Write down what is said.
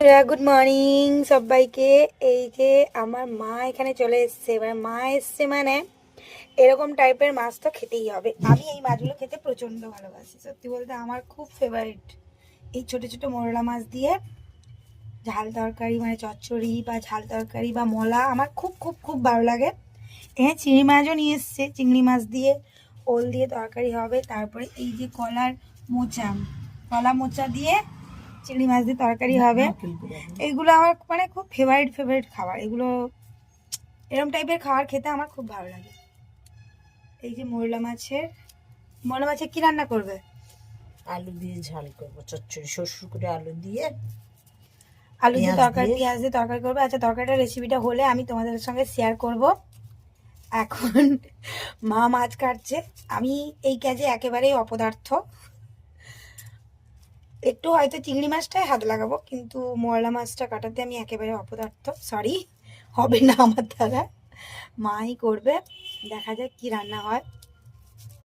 Good morning সবাইকে। এই যে আমার মা এখানে চলে এসছে। এবার মা এসছে মানে এরকম টাইপের মাছ তো খেতেই হবে। আমি এই মাছগুলো খেতে প্রচন্ড ভালোবাসি, সত্যি বলতে আমার খুব ফেভারিট। এই ছোট ছোট মোরলা মাছ দিয়ে ঝাল তরকারি, মানে চচ্চড়ি বা ঝাল তরকারি বা মলা, আমার খুব খুব খুব ভালো লাগে। এখানে চিংড়ি মাছও নিয়ে এসছে, চিংড়ি মাছ দিয়ে ওল দিয়ে তরকারি হবে। তারপরে এই যে কলা মোচা দিয়ে চিংড়ি মাছ দিয়ে তরকারি হবে। এইগুলো আমার মানে খুব ফেভারিট ফেভারিট খাবার এগুলো। এরকম টাইপের খাবার খেতে আমার খুব ভালো লাগে। এই যে মোরলা মাছের কি রান্না করবে? আলু দিয়ে ঝাল করবো, চচ্চড়ি শ্বশুর করে আলু দিয়ে আলু দিয়ে তরকারি, পেঁয়াজ দিয়ে তরকারি করবে। আচ্ছা, তরকারিটার রেসিপিটা হলে আমি তোমাদের সঙ্গে শেয়ার করব। এখন মা মাছ কাটছে, আমি এই কাজে একেবারেই অপদার্থ। একটু হয়তো চিংড়ি মাছটায় হাত লাগাবো, কিন্তু মোরলা মাছটা কাটাতে আমি একেবারে অপদার্থ। সরি, হবে না আমার দ্বারা, মাই করবে। দেখা যাক কি রান্না হয়।